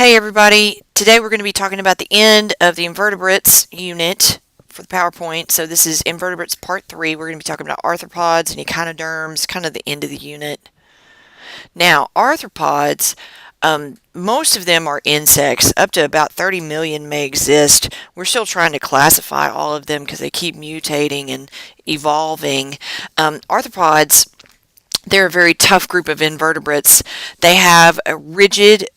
Hey everybody, today we're going to be talking about the end of the invertebrates unit for the PowerPoint. So this is invertebrates part 3. We're going to be talking about arthropods and echinoderms, kind of the end of the unit. Now, arthropods, most of them are insects. Up to about 30 million may exist. We're still trying to classify all of them because they keep mutating and evolving. Arthropods, they're a very tough group of invertebrates. They have a rigid,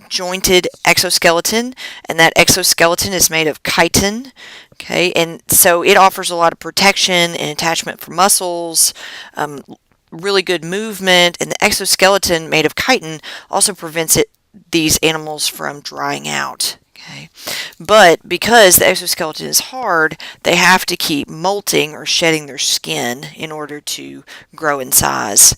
jointed exoskeleton, and that exoskeleton is made of chitin. Okay, and so it offers a lot of protection and attachment for muscles, really good movement, and the exoskeleton made of chitin also prevents these animals from drying out. Okay. But because the exoskeleton is hard, they have to keep molting or shedding their skin in order to grow in size.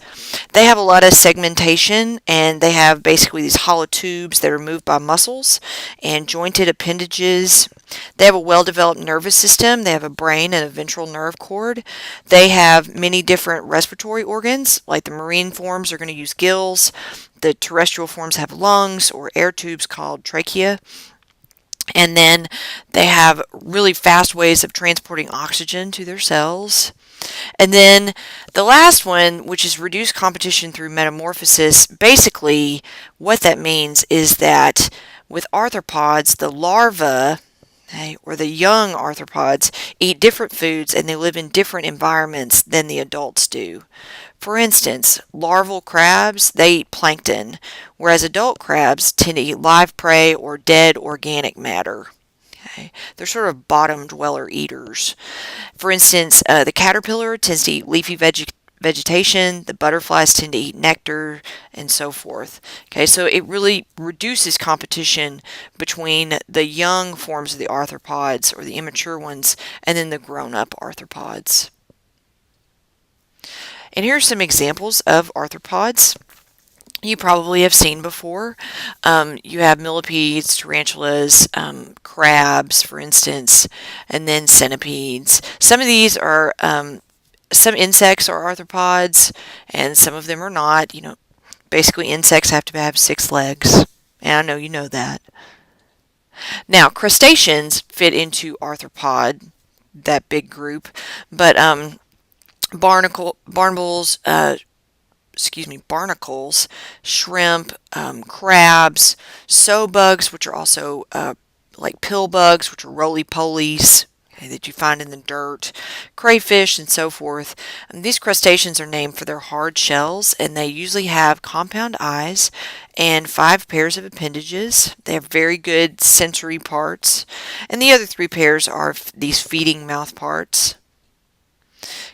They have a lot of segmentation, and they have basically these hollow tubes that are moved by muscles and jointed appendages. They have a well-developed nervous system. They have a brain and a ventral nerve cord. They have many different respiratory organs, like the marine forms are going to use gills. The terrestrial forms have lungs or air tubes called trachea. And then they have really fast ways of transporting oxygen to their cells. And then the last one, which is reduced competition through metamorphosis, basically what that means is that with arthropods, the larvae, or the young arthropods, eat different foods and they live in different environments than the adults do. For instance, larval crabs, they eat plankton, whereas adult crabs tend to eat live prey or dead organic matter. Okay. They're sort of bottom dweller eaters. For instance, the caterpillar tends to eat leafy vegetation, the butterflies tend to eat nectar, and so forth. Okay, so it really reduces competition between the young forms of the arthropods, or the immature ones, and then the grown-up arthropods. And here are some examples of arthropods you probably have seen before. You have millipedes, tarantulas, crabs, for instance, and then centipedes. Some of these are, some insects are arthropods, and some of them are not. You know, basically insects have to have 6 legs, and I know you know that. Now, crustaceans fit into arthropod, that big group, but barnacles, shrimp, crabs, sow bugs, which are also like pill bugs, which are roly-polies, okay, that you find in the dirt, crayfish, and so forth. And these crustaceans are named for their hard shells, and they usually have compound eyes and 5 pairs of appendages. They have very good sensory parts, and the other 3 pairs are these feeding mouth parts.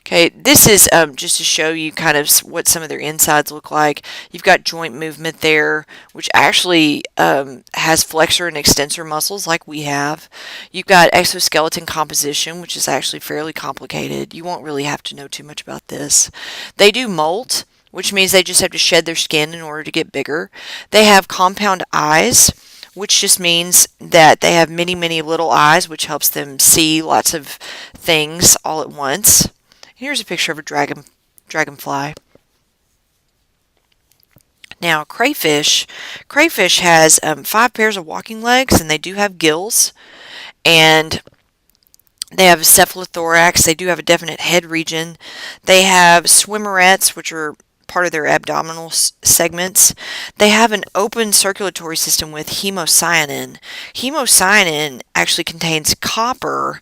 Okay, this is just to show you kind of what some of their insides look like. You've got joint movement there, which actually has flexor and extensor muscles like we have. You've got exoskeleton composition, which is actually fairly complicated. You won't really have to know too much about this. They do molt, which means they just have to shed their skin in order to get bigger. They have compound eyes, which just means that they have many, many little eyes, which helps them see lots of things all at once. Here's a picture of a dragonfly. Now, crayfish has 5 pairs of walking legs, and they do have gills, and they have a cephalothorax. They do have a definite head region. They have swimmerets, which are part of their abdominal segments. They have an open circulatory system with hemocyanin. Hemocyanin actually contains copper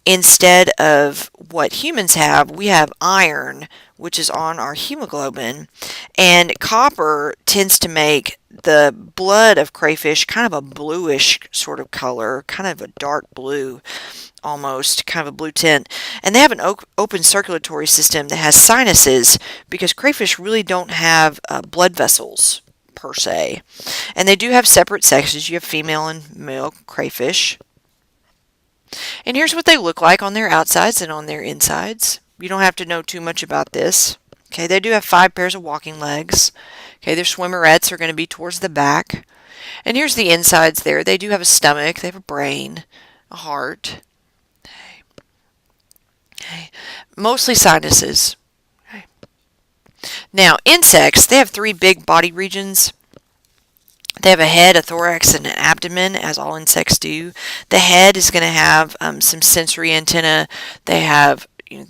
instead of what humans have. We have iron, which is on our hemoglobin, and copper tends to make the blood of crayfish kind of a bluish sort of color, kind of a dark blue almost, kind of a blue tint. And they have an open circulatory system that has sinuses because crayfish really don't have blood vessels per se. And they do have separate sexes. You have female and male crayfish. And here's what they look like on their outsides and on their insides. You don't have to know too much about this. Okay, they do have 5 pairs of walking legs. Okay, their swimmerets are going to be towards the back. And here's the insides there. They do have a stomach, they have a brain, a heart. Okay. Mostly sinuses. Okay. Now, insects, they have 3 big body regions. They have a head, a thorax, and an abdomen, as all insects do. The head is going to have some sensory antenna. They have,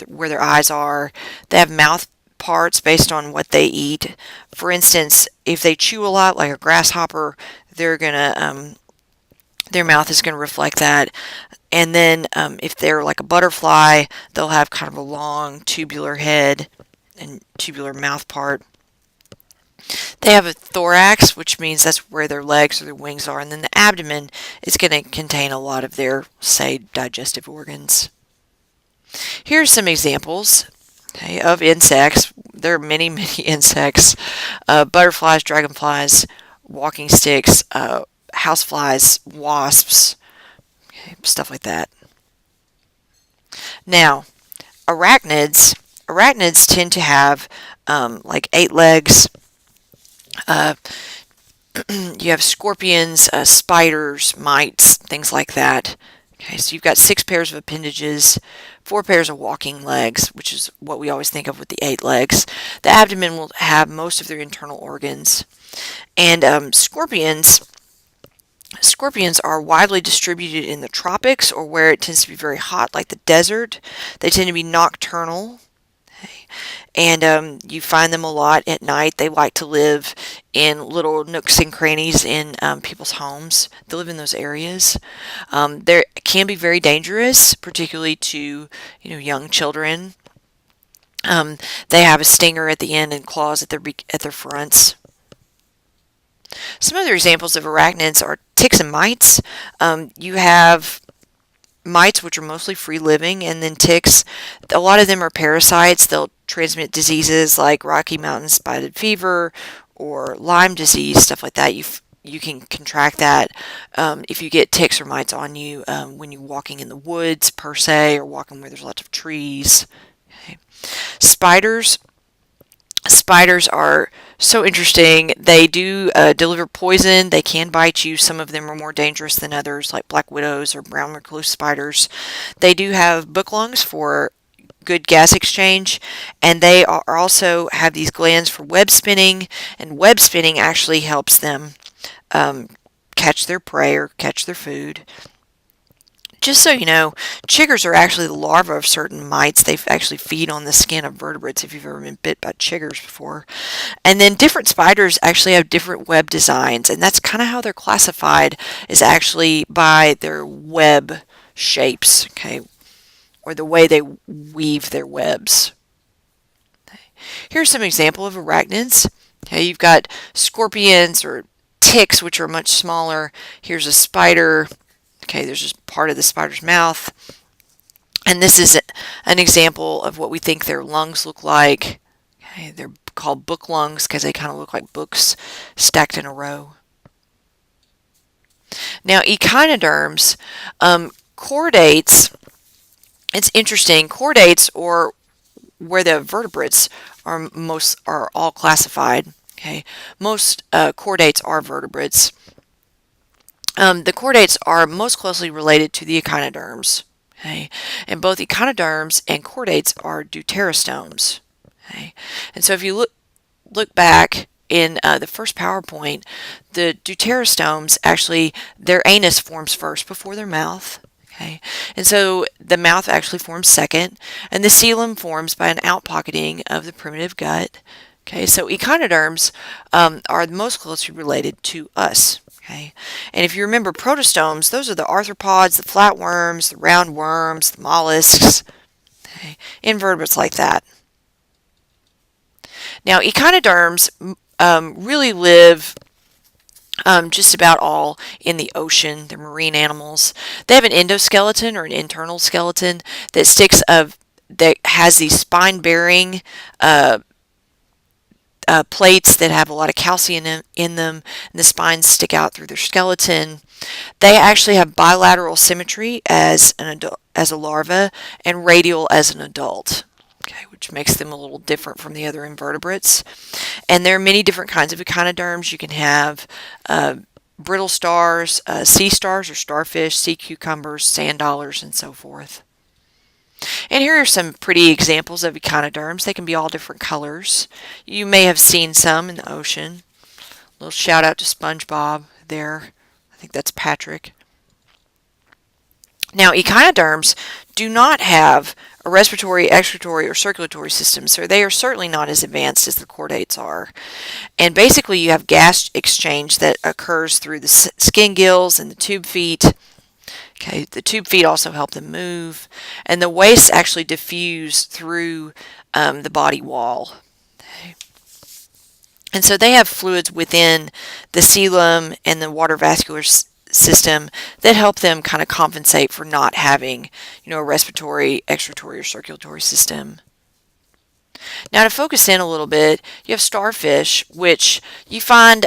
where their eyes are. They have mouth parts based on what they eat. For instance, if they chew a lot, like a grasshopper, they're gonna their mouth is going to reflect that. And then if they're like a butterfly, they'll have kind of a long tubular head and tubular mouth part. They have a thorax, which means that's where their legs or their wings are, and then the abdomen is going to contain a lot of their, say, digestive organs. Here are some examples, okay, of insects. There are many, many insects. Butterflies, dragonflies, walking sticks, houseflies, wasps, okay, stuff like that. Now, arachnids tend to have like 8 legs. You have scorpions, spiders, mites, things like that. Okay, so you've got 6 pairs of appendages, 4 pairs of walking legs, which is what we always think of with the 8 legs. The abdomen will have most of their internal organs. And scorpions are widely distributed in the tropics or where it tends to be very hot, like the desert. They tend to be nocturnal. Okay. And you find them a lot at night. They like to live in little nooks and crannies in people's homes. They live in those areas. They can be very dangerous, particularly to young children. They have a stinger at the end and claws at their fronts. Some other examples of arachnids are ticks and mites. You have mites, which are mostly free living, and then ticks. A lot of them are parasites. They'll transmit diseases like Rocky Mountain spotted fever or Lyme disease, stuff like that. You can contract that if you get ticks or mites on you when you're walking in the woods, per se, or walking where there's lots of trees. Okay. Spiders are so interesting. They do deliver poison. They can bite you. Some of them are more dangerous than others, like black widows or brown recluse spiders. They do have book lungs for good gas exchange, and they also have these glands for web spinning, and web spinning actually helps them catch their prey or catch their food. Just so you know, chiggers are actually the larvae of certain mites. They actually feed on the skin of vertebrates, if you've ever been bit by chiggers before. And then different spiders actually have different web designs, and that's kind of how they're classified, is actually by their web shapes, okay, or the way they weave their webs. Okay. Here's some example of arachnids. Okay, you've got scorpions or ticks, which are much smaller. Here's a spider. Okay, there's just part of the spider's mouth. And this is an example of what we think their lungs look like. Okay, they're called book lungs because they kind of look like books stacked in a row. Now, echinoderms, chordates, it's interesting. Chordates, or where the vertebrates are all classified. Okay, most chordates are vertebrates. The chordates are most closely related to the echinoderms, okay? And both echinoderms and chordates are deuterostomes, okay? And so if you look back in the first PowerPoint, the deuterostomes actually, their anus forms first before their mouth, okay? And so the mouth actually forms second, and the coelom forms by an outpocketing of the primitive gut. Okay, so echinoderms are most closely related to us. Okay, and if you remember protostomes, those are the arthropods, the flatworms, the roundworms, the mollusks, okay, invertebrates like that. Now, echinoderms really live just about all in the ocean. They're marine animals. They have an endoskeleton or an internal skeleton that has these spine-bearing plates that have a lot of calcium in them, and the spines stick out through their skeleton. They actually have bilateral symmetry as a larva, and radial as an adult, okay, which makes them a little different from the other invertebrates. And there are many different kinds of echinoderms. You can have brittle stars, sea stars or starfish, sea cucumbers, sand dollars, and so forth. And here are some pretty examples of echinoderms. They can be all different colors. You may have seen some in the ocean, Little shout out to SpongeBob there. I think that's Patrick. Now, echinoderms do not have a respiratory, excretory, or circulatory system, so they are certainly not as advanced as the chordates are. And basically, you have gas exchange that occurs through the skin gills and the tube feet. Okay, the tube feet also help them move, and the wastes actually diffuse through the body wall. Okay. And so they have fluids within the coelom and the water vascular system that help them kind of compensate for not having, a respiratory, excretory, or circulatory system. Now, to focus in a little bit, you have starfish, which you find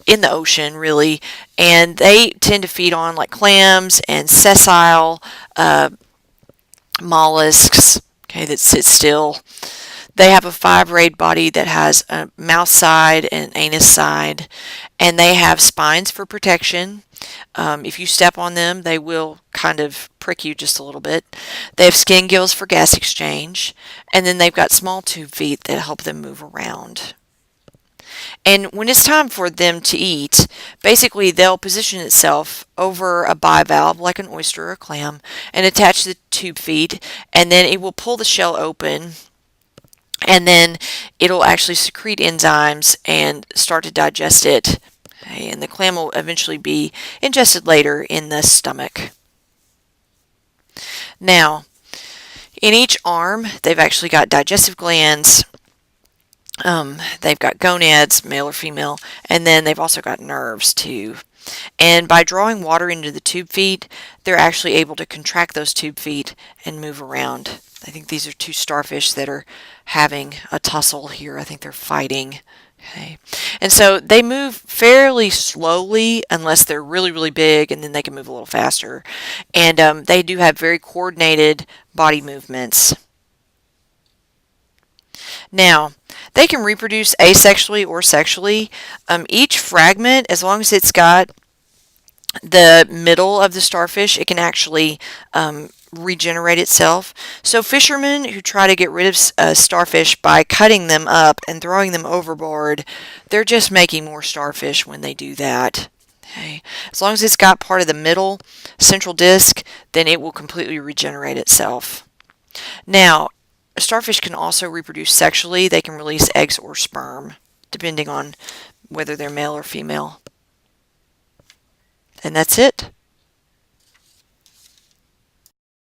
in the ocean, really, and they tend to feed on like clams and sessile mollusks, okay, that sit still. They have a 5-rayed body that has a mouth side and anus side, and they have spines for protection. If you step on them, they will kind of prick you just a little bit. They have skin gills for gas exchange, and then they've got small tube feet that help them move around. And when it's time for them to eat, basically they'll position itself over a bivalve like an oyster or a clam and attach the tube feet, and then it will pull the shell open, and then it'll actually secrete enzymes and start to digest it. Okay, and the clam will eventually be ingested later in the stomach. Now, in each arm, they've actually got digestive glands. They've got gonads, male or female, and then they've also got nerves too. And by drawing water into the tube feet, they're actually able to contract those tube feet and move around. I think these are two starfish that are having a tussle here. I think they're fighting. Okay. And so they move fairly slowly unless they're really, really big, and then they can move a little faster. And they do have very coordinated body movements. Now, they can reproduce asexually or sexually. Each fragment, as long as it's got the middle of the starfish, it can actually regenerate itself. So fishermen who try to get rid of starfish by cutting them up and throwing them overboard, they're just making more starfish when they do that. Okay. As long as it's got part of the middle central disc, then it will completely regenerate itself. Now, starfish can also reproduce sexually. They can release eggs or sperm, depending on whether they're male or female. And that's it.